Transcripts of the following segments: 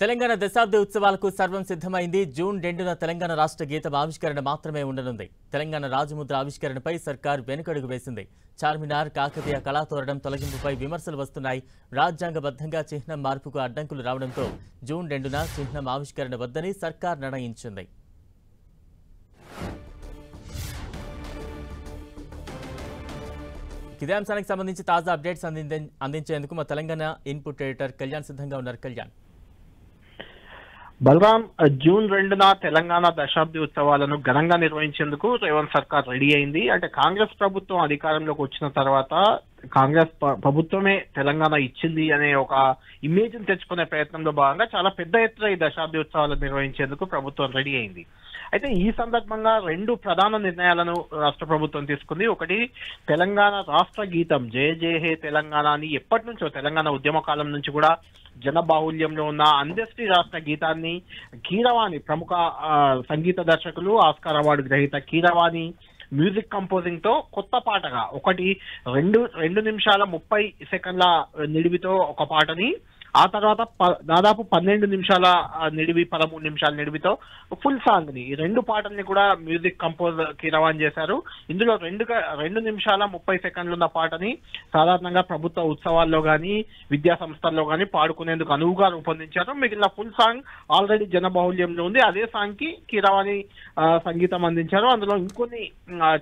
తెలంగాణ దశాబ్ది ఉత్సవాలకు సర్వం సిద్ధమైంది. జూన్ 2న తెలంగాణ రాష్ట్ర గీతం ఆవిష్కరణ మాత్రమే ఉండనుంది. తెలంగాణ రాజముద్ర ఆవిష్కరణపై సర్కార్ వెనుకడుగు వేసింది. చార్మినార్, కాకతీయ కళాతోరణం తొలగింపుపై విమర్శలు వస్తున్నాయి. రాజ్యాంగబద్ధంగా చిహ్నం మార్పుకు అడ్డంకులు రావడంతో జూన్ 2న చిహ్నం ఆవిష్కరణ వద్దని సర్కార్ నిర్ణయించింది. ఇదే అంశానికి సంబంధించి తాజా అప్డేట్స్ అందించేందుకు మా తెలంగాణ ఇన్పుట్ ఎడిటర్ కళ్యాణ్ సిద్ధంగా ఉన్నారు. కళ్యాణ్, బలరాం, జూన్ 2న తెలంగాణ దశాబ్ది ఉత్సవాలను ఘనంగా నిర్వహించేందుకు రేవంత్ సర్కార్ రెడీ అయింది. అంటే కాంగ్రెస్ ప్రభుత్వం అధికారంలోకి వచ్చిన తర్వాత కాంగ్రెస్ ప్రభుత్వమే తెలంగాణ ఇచ్చింది అనే ఒక ఇమేజ్ ని తెచ్చుకునే ప్రయత్నంలో భాగంగా చాలా పెద్ద ఎత్తున ఈ దశాబ్ది ఉత్సవాలు నిర్వహించేందుకు ప్రభుత్వం రెడీ అయింది. అయితే ఈ సందర్భంగా రెండు ప్రధాన నిర్ణయాలను రాష్ట్ర ప్రభుత్వం తీసుకుంది. ఒకటి, తెలంగాణ రాష్ట్ర గీతం జయ జయ హే తెలంగాణ అని ఎప్పటి నుంచో తెలంగాణ ఉద్యమ కాలం నుంచి కూడా జనబాహుల్యంలో ఉన్న అందశ్రీ రాష్ట్ర గీతాన్ని కీరవాణి, ప్రముఖ సంగీత దర్శకులు, ఆస్కార్ అవార్డు గ్రహీత కీరవాణి మ్యూజిక్ కంపోజింగ్ తో కొత్త పాటగా ఒకటి 2 నిమిషాల 30 సెకండ్ల నిడివితో ఒక పాటని, ఆ తర్వాత దాదాపు 12 నిమిషాల నిడివి, 13 నిమిషాల నిడివితో ఫుల్ సాంగ్ ని, ఈ రెండు పాటల్ని కూడా మ్యూజిక్ కంపోజ్ కీరవాన్ చేశారు. ఇందులో 2 నిమిషాల 30 సెకండ్లు ఉన్న పాటని సాధారణంగా ప్రభుత్వ ఉత్సవాల్లో గానీ విద్యా సంస్థల్లో గానీ పాడుకునేందుకు అనువుగా రూపొందించారు. మిగిలిన ఫుల్ సాంగ్ ఆల్రెడీ జనబాహుల్యంలో ఉంది. అదే సాంగ్ కి కీరవాణి సంగీతం అందించారు. అందులో ఇంకొన్ని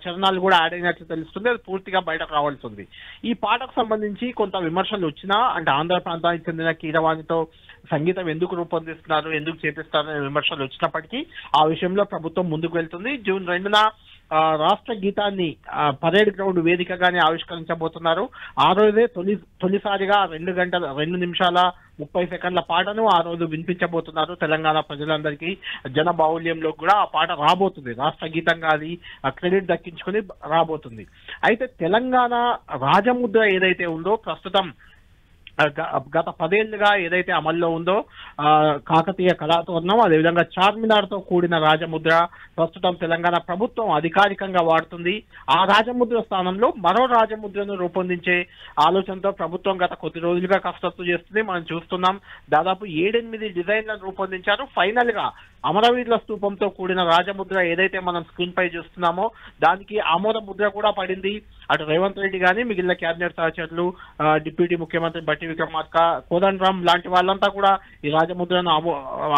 చరణాలు కూడా యాడ్ అయినట్లు తెలుస్తుంది. అది పూర్తిగా బయటకు రావాల్సి ఉంది. ఈ పాటకు సంబంధించి కొంత విమర్శలు వచ్చినా, అంటే ఆంధ్ర ప్రాంతానికి చెందిన కీరవాణితో సంగీతం ఎందుకు రూపొందిస్తున్నారు, ఎందుకు చేపిస్తారు అనే విమర్శలు వచ్చినప్పటికీ ఆ విషయంలో ప్రభుత్వం ముందుకు వెళ్తుంది. జూన్ 2న రాష్ట్ర గీతాన్ని పరేడ్ గ్రౌండ్ వేదికగానే ఆవిష్కరించబోతున్నారు. ఆ రోజే తొలిసారిగా 2 నిమిషాల 30 సెకండ్ల పాటను ఆ రోజు వినిపించబోతున్నారు తెలంగాణ ప్రజలందరికీ. జన బాహుల్యంలో కూడా ఆ పాట రాబోతుంది, రాష్ట్ర గీతంగా అది క్రెడిట్ దక్కించుకుని రాబోతుంది. అయితే తెలంగాణ రాజముద్ర ఏదైతే ఉందో, ప్రస్తుతం గత 10 ఏళ్లుగా ఏదైతే అమల్లో ఉందో కాకతీయ కళాతోరణం, అదేవిధంగా చార్మినార్ తో కూడిన రాజముద్ర ప్రస్తుతం తెలంగాణ ప్రభుత్వం అధికారికంగా వాడుతుంది. ఆ రాజముద్ర స్థానంలో మరో రాజముద్రను రూపొందించే ఆలోచనతో ప్రభుత్వం గత కొద్ది రోజులుగా కసరత్తు చేస్తుంది. మనం చూస్తున్నాం, దాదాపు 7-8 డిజైన్లను రూపొందించారు. ఫైనల్ గా అమరవీరుల స్తూపంతో కూడిన రాజముద్ర ఏదైతే మనం స్క్రీన్ పై చూస్తున్నామో దానికి ఆమోద ముద్ర కూడా పడింది. అటు రేవంత్ రెడ్డి గానీ మిగిలిన కేబినెట్ సహచరులు, డిప్యూటీ ముఖ్యమంత్రి బట్టి విక్రమార్క, కోదండరాం లాంటి వాళ్ళంతా కూడా ఈ రాజముద్రను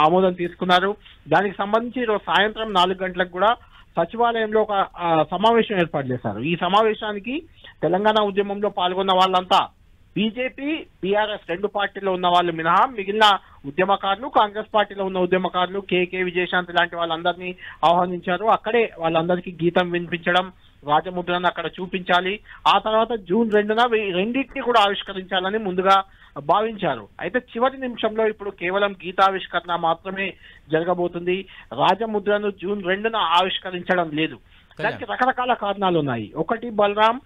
ఆమోదం తీసుకున్నారు. దానికి సంబంధించి ఈరోజు సాయంత్రం 4 గంటలకు కూడా సచివాలయంలో ఒక సమావేశం ఏర్పాటు చేశారు. ఈ సమావేశానికి తెలంగాణ ఉద్యమంలో పాల్గొన్న వాళ్ళంతా బీజేపీ, బీఆర్ఎస్ రెండు పార్టీలో ఉన్న వాళ్ళు మినహా మిగిలిన ఉద్యమకారులు, కాంగ్రెస్ పార్టీలో ఉన్న ఉద్యమకారులు, కేకే విజయశాంతి లాంటి వాళ్ళందరినీ ఆహ్వానించారు. అక్కడే వాళ్ళందరికీ గీతం వినిపించడం, రాజముద్రను అక్కడ చూపించాలి. ఆ తర్వాత జూన్ 2న రెండింటినీ కూడా ఆవిష్కరించాలని ముందుగా భావించారు. అయితే చివరి నిమిషంలో ఇప్పుడు కేవలం గీతావిష్కరణ మాత్రమే జరగబోతుంది. రాజముద్రను జూన్ 2న ఆవిష్కరించడం లేదు. దానికి రకరకాల కారణాలు ఉన్నాయి. ఒకటి, బలరాం,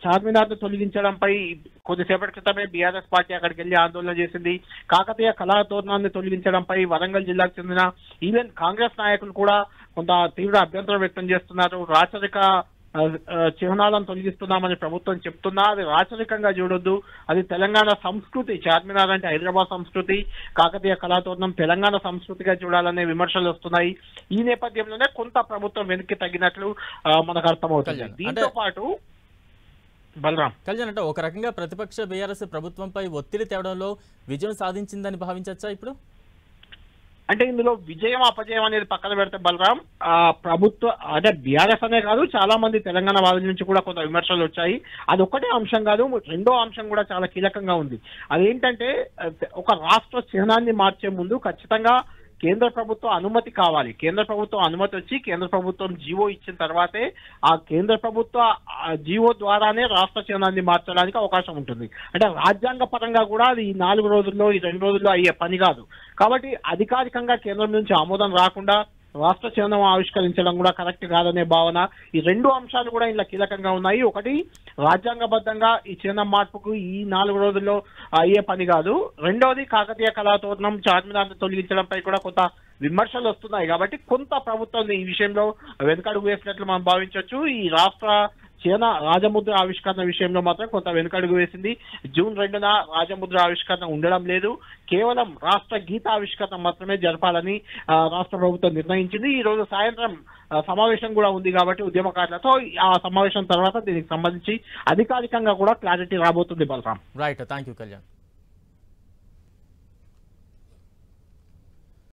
చార్మినార్ ను తొలగించడంపై కొద్దిసేపటి క్రితమే బీఆర్ఎస్ పార్టీ అక్కడికి వెళ్లి ఆందోళన చేసింది. కాకతీయ కళాతోరణాన్ని తొలగించడంపై వరంగల్ జిల్లాకు చెందిన ఈవెన్ కాంగ్రెస్ నాయకులు కూడా కొంత తీవ్ర అభ్యంతరం వ్యక్తం చేస్తున్నారు. రాచరిక చిహ్నాలను తొలగిస్తున్నామని ప్రభుత్వం చెప్తున్నా అది రాచరికంగా చూడొద్దు, అది తెలంగాణ సంస్కృతి. చార్మినార్ అంటే హైదరాబాద్ సంస్కృతి, కాకతీయ కళాతోరణం తెలంగాణ సంస్కృతిగా చూడాలనే విమర్శలు వస్తున్నాయి. ఈ నేపథ్యంలోనే కొంత ప్రభుత్వం వెనక్కి తగ్గినట్లు మనకు అర్థమవుతుంది. దీంతో పాటు బలరాం, కళ్యాణ్, అంటే ఒక రకంగా ప్రతిపక్ష బీఆర్ఎస్ ప్రభుత్వంపై ఒత్తిడి తేవడంలో విజయం సాధించిందని భావించచ్చా ఇప్పుడు? అంటే ఇందులో విజయం అపజయం అనేది పక్కన పెడితే బలరాం, ప్రభుత్వ అంటే బీఆర్ఎస్ అనే కాదు, చాలా మంది తెలంగాణ వాదుల నుంచి కూడా కొంత విమర్శలు వచ్చాయి. అది ఒక్కటే అంశం కాదు, రెండో అంశం కూడా చాలా కీలకంగా ఉంది. అదేంటంటే ఒక రాష్ట్ర చిహ్నాన్ని మార్చే ముందు ఖచ్చితంగా కేంద్ర ప్రభుత్వ అనుమతి కావాలి. కేంద్ర ప్రభుత్వం అనుమతి వచ్చి కేంద్ర ప్రభుత్వం జీవో ఇచ్చిన తర్వాతే ఆ కేంద్ర ప్రభుత్వ జీవో ద్వారానే రాష్ట్ర చిహ్నాన్ని మార్చడానికి అవకాశం ఉంటుంది. అంటే రాజ్యాంగ పరంగా కూడా అది ఈ 4 రోజుల్లో, ఈ 2 రోజుల్లో అయ్యే పని కాదు. కాబట్టి అధికారికంగా కేంద్రం నుంచి ఆమోదం రాకుండా రాష్ట్ర చిహ్నం ఆవిష్కరించడం కూడా కరెక్ట్ కాదనే భావన. ఈ 2 అంశాలు కూడా ఇలా కీలకంగా ఉన్నాయి. ఒకటి, రాజ్యాంగబద్ధంగా ఈ చిహ్నం మార్పుకు ఈ 4 రోజుల్లో అయ్యే పని కాదు. రెండోది, కాకతీయ కళాతోరణం, చార్మినార్ తొలగించడంపై కూడా కొంత విమర్శలు వస్తున్నాయి. కాబట్టి కొంత ప్రభుత్వం ఈ విషయంలో వెనుకడుగు వేసినట్లు మనం భావించవచ్చు. ఈ రాష్ట్ర చిన్న రాజముద్ర ఆవిష్కరణ విషయంలో మాత్రం కొంత వెనుకడుగు వేసింది. జూన్ 2న రాజముద్ర ఆవిష్కరణ ఉండడం లేదు, కేవలం రాష్ట్ర గీత ఆవిష్కరణ మాత్రమే జరపాలని రాష్ట్ర ప్రభుత్వం నిర్ణయించింది. ఈ రోజు సాయంత్రం సమావేశం కూడా ఉంది కాబట్టి ఉద్యమకారులతో ఆ సమావేశం తర్వాత దీనికి సంబంధించి అధికారికంగా కూడా క్లారిటీ రాబోతుంది. Balram. Right, thank you Kalyan.